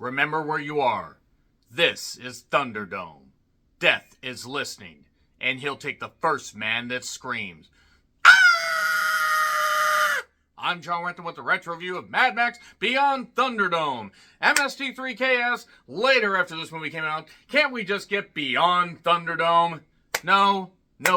Remember where you are. This is Thunderdome. Death is listening, and he'll take the first man that screams. I'm John Renton with the retro review of Mad Max Beyond Thunderdome. MST3KS, later after this movie came out, can't we just get Beyond Thunderdome? No,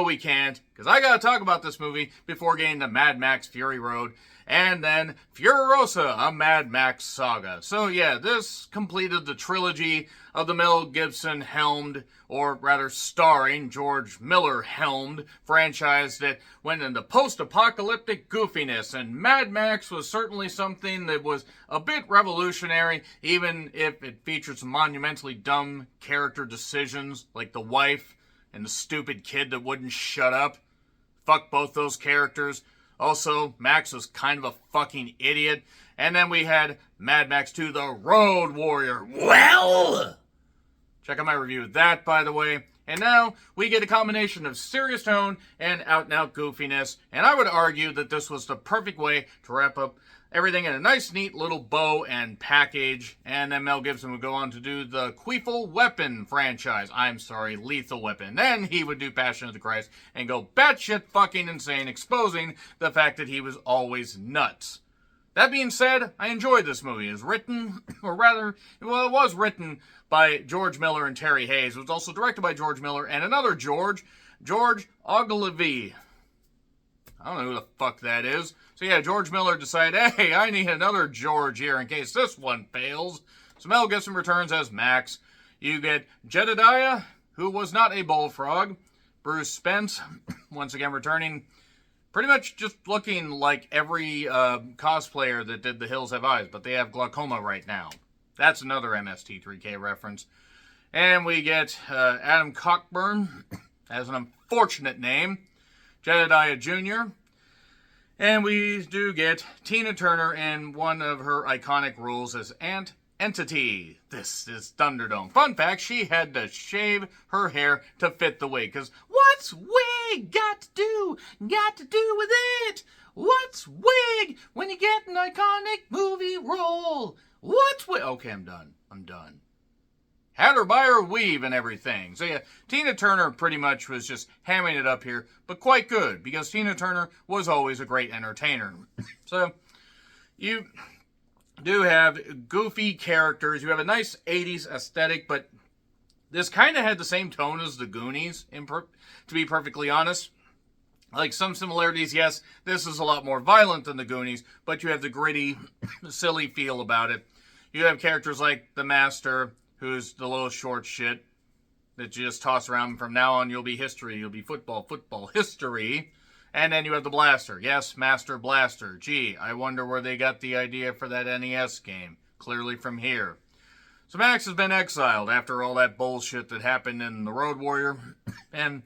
we can't, because I gotta talk about this movie before getting to Mad Max Fury Road, and then Furiosa, a Mad Max saga. So yeah, this completed the trilogy of the Mel Gibson helmed, or rather starring George Miller helmed franchise that went into post-apocalyptic goofiness, and Mad Max was certainly something that was a bit revolutionary, even if it featured some monumentally dumb character decisions, like the wife and the stupid kid that wouldn't shut up. Fuck both those characters. Also, Max was kind of a fucking idiot. And then we had Mad Max 2, The Road Warrior. Well, check out my review of that, by the way. And now we get a combination of serious tone and out-and-out goofiness. And I would argue that this was the perfect way to wrap up everything in a nice, neat little bow and package. And then Mel Gibson would go on to do the Lethal Weapon franchise. Lethal Weapon. Then he would do Passion of the Christ and go batshit fucking insane, exposing the fact that he was always nuts. That being said, I enjoyed this movie. It was written, or rather, well, it was written by George Miller and Terry Hayes. It was also directed by George Miller and another George Ogilvy. I don't know who the fuck that is. So yeah, George Miller decided, hey, I need another George here in case this one fails. So Mel Gibson returns as Max. You get Jedediah, who was not a bullfrog. Bruce Spence, once again returning, pretty much just looking like every cosplayer that did The Hills Have Eyes, but they have glaucoma right now. That's another MST3K reference. And we get Adam Cockburn, as an unfortunate name, Jedediah Jr., and we do get Tina Turner in one of her iconic roles as Aunt Entity. This is Thunderdome. Fun fact, she had to shave her hair to fit the wig, because what's wig got to do with it? What's wig when you get an iconic movie role? What's wig? Okay, I'm done. Had her buy her weave and everything. So yeah, Tina Turner pretty much was just hamming it up here, but quite good, because Tina Turner was always a great entertainer. So, you do have goofy characters. You have a nice 80s aesthetic, but this kind of had the same tone as The Goonies, to be perfectly honest. Like, some similarities, yes, this is a lot more violent than The Goonies, but you have the gritty, silly feel about it. You have characters like the Master, who's the little short shit that you just toss around. From now on, you'll be history. You'll be football, history. And then you have the Blaster. Yes, Master Blaster. Gee, I wonder where they got the idea for that NES game. Clearly from here. So Max has been exiled after all that bullshit that happened in The Road Warrior. And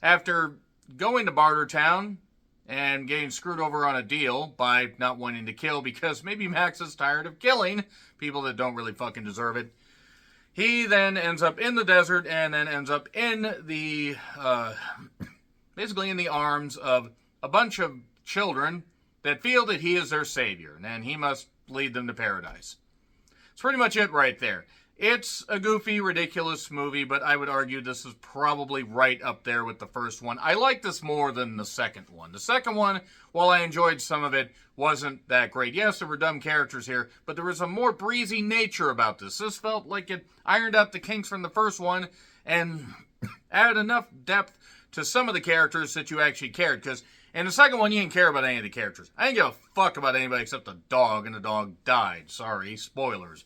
after going to Bartertown and getting screwed over on a deal by not wanting to kill, because maybe Max is tired of killing people that don't really fucking deserve it, he then ends up in the desert and then ends up in the, basically in the arms of a bunch of children that feel that he is their savior, and he must lead them to paradise. That's pretty much it right there. It's a goofy, ridiculous movie, but I would argue this is probably right up there with the first one. I like this more than the second one. The second one, while I enjoyed some of it, wasn't that great. Yes, there were dumb characters here, but there was a more breezy nature about this. This felt like it ironed out the kinks from the first one and added enough depth to some of the characters that you actually cared. Because in the second one, you didn't care about any of the characters. I didn't give a fuck about anybody except the dog, and the dog died. Sorry, spoilers.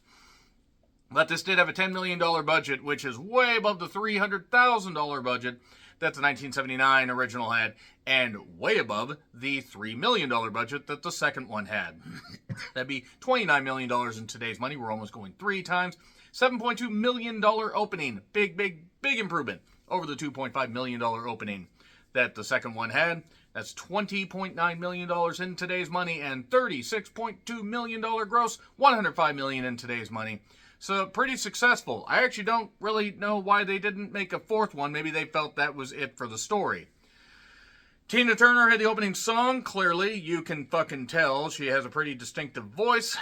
But this did have a $10 million budget, which is way above the $300,000 budget that the 1979 original had, and way above the $3 million budget that the second one had. That'd be $29 million in today's money. We're almost going 3 times. $7.2 million opening. Big improvement over the $2.5 million opening that the second one had. That's $20.9 million in today's money, and $36.2 million gross, $105 million in today's money. So, pretty successful. I actually don't really know why they didn't make a fourth one. Maybe they felt that was it for the story. Tina Turner had the opening song. Clearly, you can fucking tell she has a pretty distinctive voice.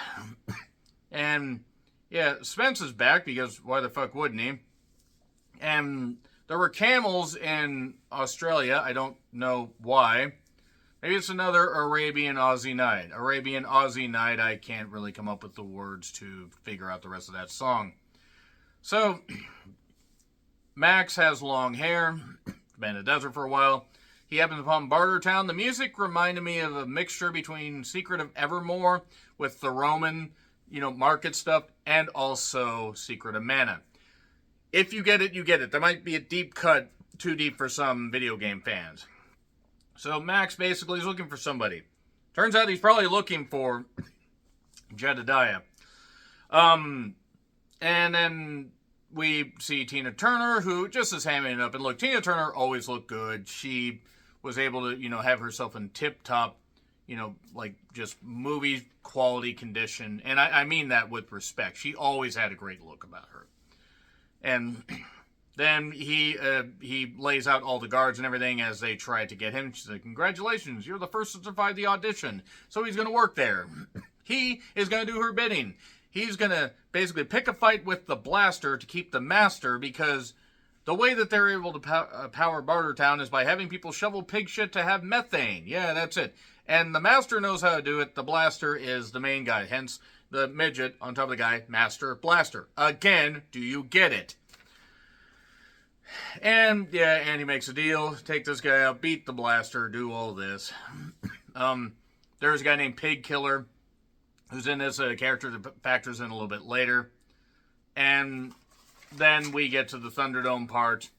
And Yeah, Spence is back because why the fuck wouldn't he? And there were camels in Australia. I don't know why. Maybe it's another Arabian Aussie night. Arabian Aussie night. I can't really come up with the words to figure out the rest of that song. So, Max has long hair. Been in the desert for a while. He happens upon Bartertown. The music reminded me of a mixture between Secret of Evermore with the Roman, market stuff, and also Secret of Mana. If you get it, you get it. There might be a deep cut, too deep for some video game fans. So Max basically is looking for somebody. Turns out he's probably looking for Jedediah. And then we see Tina Turner, who just is hamming it up. And look, Tina Turner always looked good. She was able to, have herself in tip-top, just movie quality condition. And I mean that with respect. She always had a great look about her. And then he lays out all the guards and everything as they try to get him. She's like, congratulations, you're the first to survive the audition. So he's going to work there. He is going to do her bidding. He's going to basically pick a fight with the Blaster to keep the Master, because the way that they're able to power Bartertown is by having people shovel pig shit to have methane. Yeah, that's it. And the Master knows how to do it. The Blaster is the main guy. Hence, the midget on top of the guy, Master Blaster. Again, do you get it? And, and he makes a deal. Take this guy out, beat the Blaster, do all this. There's a guy named Pig Killer who's in this, character that factors in a little bit later. And then we get to the Thunderdome part.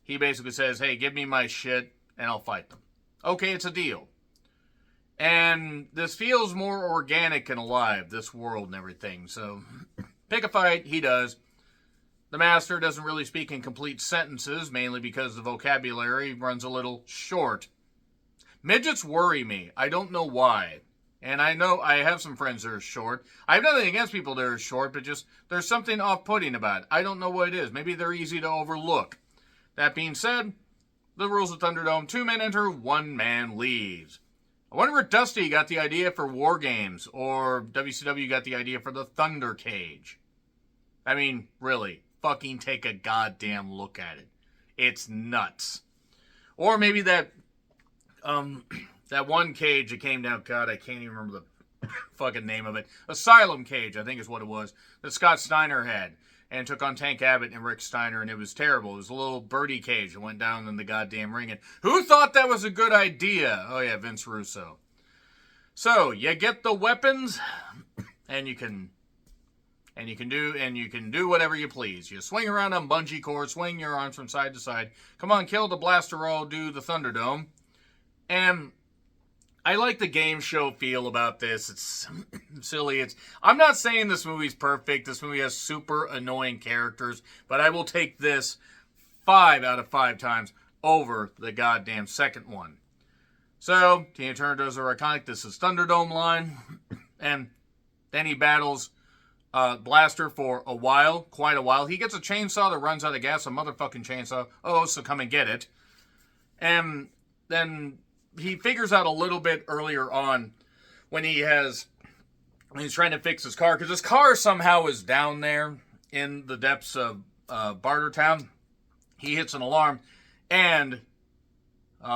He basically says, hey, give me my shit and I'll fight them. Okay, it's a deal. And this feels more organic and alive, this world and everything. So, pick a fight, he does. The Master doesn't really speak in complete sentences, mainly because the vocabulary runs a little short. Midgets worry me. I don't know why. And I know I have some friends that are short. I have nothing against people that are short, but just there's something off-putting about it. I don't know what it is. Maybe they're easy to overlook. That being said, the rules of Thunderdome: 2 men enter, 1 man leaves. I wonder where Dusty got the idea for War Games, or WCW got the idea for the Thunder Cage. I mean, really, fucking take a goddamn look at it. It's nuts. Or maybe that one cage that came down, God, I can't even remember the fucking name of it. Asylum Cage, I think is what it was, that Scott Steiner had, and took on Tank Abbott and Rick Steiner, and it was terrible. It was a little birdie cage that went down in the goddamn ring, and who thought that was a good idea? Oh yeah, Vince Russo. So, you get the weapons, and you can do whatever you please. You swing around on bungee cord, swing your arms from side to side. Come on, kill the Blaster, or do the Thunderdome. And I like the game show feel about this. It's silly. I'm not saying this movie's perfect. This movie has super annoying characters, but I will take this 5 out of 5 times over the goddamn second one. So, Tina Turner does her iconic "This is Thunderdome" line, and then he battles Blaster for a while, quite a while. He gets a chainsaw that runs out of gas, a motherfucking chainsaw. Oh, so come and get it. And then he figures out a little bit earlier on when he's trying to fix his car, because his car somehow is down there in the depths of Bartertown. He hits an alarm, and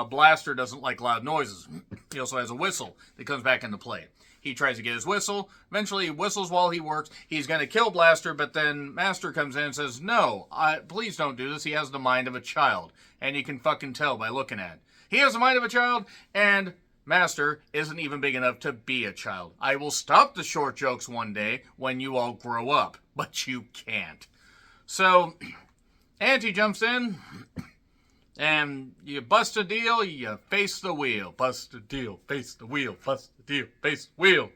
Blaster doesn't like loud noises. He also has a whistle that comes back into play. He tries to get his whistle. Eventually, he whistles while he works. He's going to kill Blaster, but then Master comes in and says, no, please don't do this. He has the mind of a child, and you can fucking tell by looking at it. He has the mind of a child, and Master isn't even big enough to be a child. I will stop the short jokes one day when you all grow up, but you can't. So, Auntie jumps in, and you bust a deal, you face the wheel. Bust a deal, face the wheel. Bust a deal, face the wheel.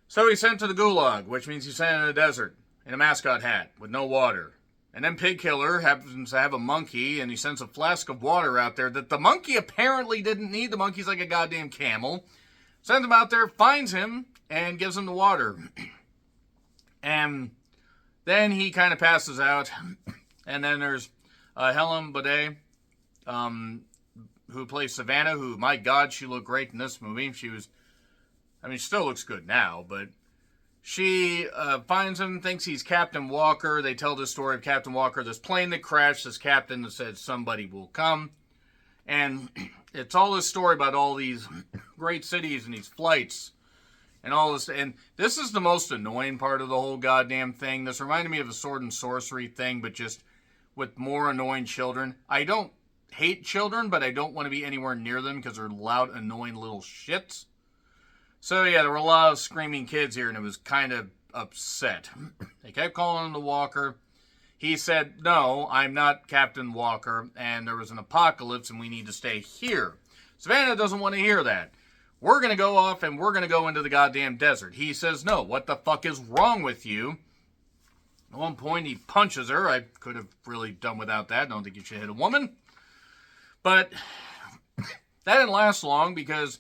So he's sent to the gulag, which means he's sent in the desert in a mascot hat with no water. And then Pig Killer happens to have a monkey, and he sends a flask of water out there that the monkey apparently didn't need. The monkey's like a goddamn camel. Sends him out there, finds him, and gives him the water. And then he kind of passes out. And then there's Helen Baudet, who plays Savannah, who, my God, she looked great in this movie. She still looks good now, but She finds him, thinks he's Captain Walker. They tell the story of Captain Walker, this plane that crashed, this captain that said somebody will come. And it's all this story about all these great cities and these flights and all this. And this is the most annoying part of the whole goddamn thing. This reminded me of a sword and sorcery thing, but just with more annoying children. I don't hate children, but I don't want to be anywhere near them because they're loud, annoying little shits. So yeah, there were a lot of screaming kids here, and it was kind of upset. They kept calling him the Walker. He said, no, I'm not Captain Walker, and there was an apocalypse, and we need to stay here. Savannah doesn't want to hear that. We're going to go off, and we're going to go into the goddamn desert. He says, no, what the fuck is wrong with you? At one point, he punches her. I could have really done without that. I don't think you should hit a woman. But that didn't last long because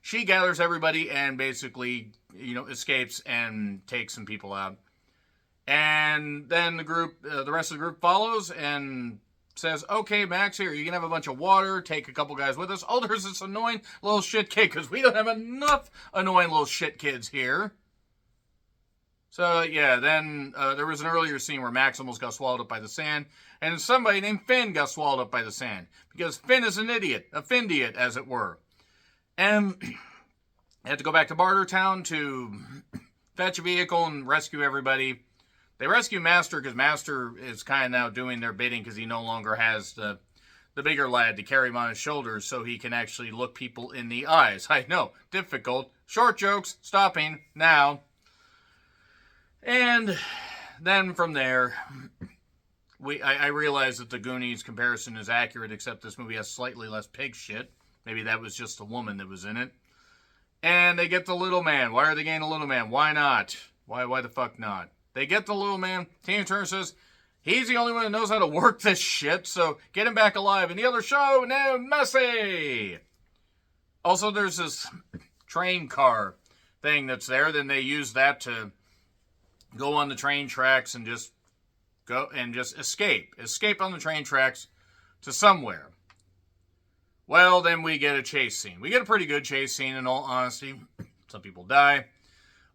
she gathers everybody and basically, escapes and takes some people out. And then the rest of the group follows and says, okay, Max, here, you can have a bunch of water, take a couple guys with us. Oh, there's this annoying little shit kid because we don't have enough annoying little shit kids here. So, yeah, then there was an earlier scene where Max almost got swallowed up by the sand, and somebody named Finn got swallowed up by the sand because Finn is an idiot, a Findiot, as it were. And they had to go back to Bartertown to fetch a vehicle and rescue everybody. They rescue Master because Master is kind of now doing their bidding because he no longer has the bigger lad to carry him on his shoulders so he can actually look people in the eyes. I know, difficult. Short jokes, stopping now. And then from there, I realized that the Goonies comparison is accurate, except this movie has slightly less pig shit. Maybe that was just the woman that was in it. And they get the little man. Why are they getting the little man? Why not? Why the fuck not? They get the little man. Tina Turner says, he's the only one that knows how to work this shit, so get him back alive. And the other show, no messy. Also, there's this train car thing that's there. Then they use that to go on the train tracks and just go and just escape. Escape on the train tracks to somewhere. Well, then we get a chase scene. We get a pretty good chase scene, in all honesty. Some people die.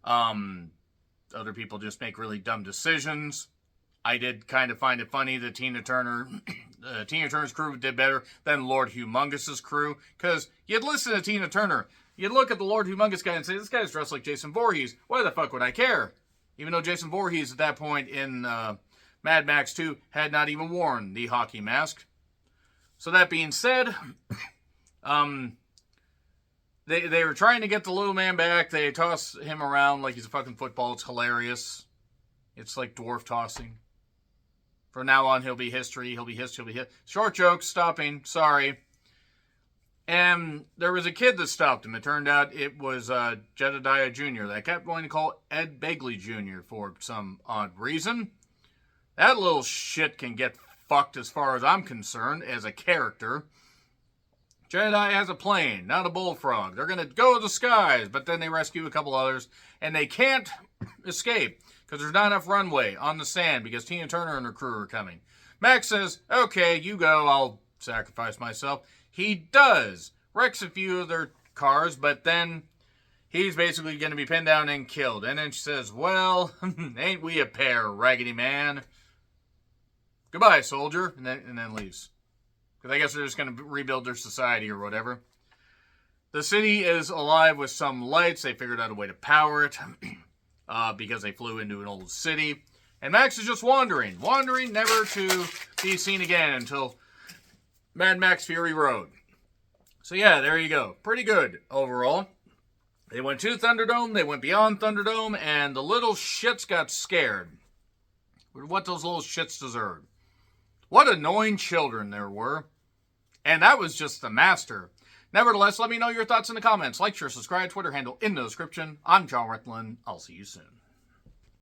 Other people just make really dumb decisions. I did kind of find it funny that Tina Turner's crew did better than Lord Humongous's crew. Because you'd listen to Tina Turner. You'd look at the Lord Humongous guy and say, this guy's dressed like Jason Voorhees. Why the fuck would I care? Even though Jason Voorhees at that point in Mad Max 2 had not even worn the hockey mask. So that being said, they were trying to get the little man back. They toss him around like he's a fucking football. It's hilarious. It's like dwarf tossing. From now on, he'll be history. He'll be history. He'll be hit. Short jokes, stopping. Sorry. And there was a kid that stopped him. It turned out it was Jedediah Jr. that I kept wanting to call Ed Begley Jr. for some odd reason. That little shit can get fucked as far as I'm concerned as a character. Jedediah has a plane, not a bullfrog. They're going to go to the skies, but then they rescue a couple others, and they can't escape because there's not enough runway on the sand because Tina Turner and her crew are coming. Max says, okay, you go, I'll sacrifice myself. He does. Wrecks a few of their cars, but then he's basically going to be pinned down and killed. And then she says, well, ain't we a pair, Raggedy Man? Goodbye, soldier. And then leaves. Because I guess they're just going to rebuild their society or whatever. The city is alive with some lights. They figured out a way to power it because they flew into an old city. And Max is just wandering, never to be seen again until Mad Max Fury Road. So yeah, there you go. Pretty good overall. They went to Thunderdome, they went beyond Thunderdome, and the little shits got scared. What those little shits deserved. What annoying children there were. And that was just the master. Nevertheless, let me know your thoughts in the comments. Like, share, subscribe, Twitter handle in the description. I'm John Rethlin. I'll see you soon.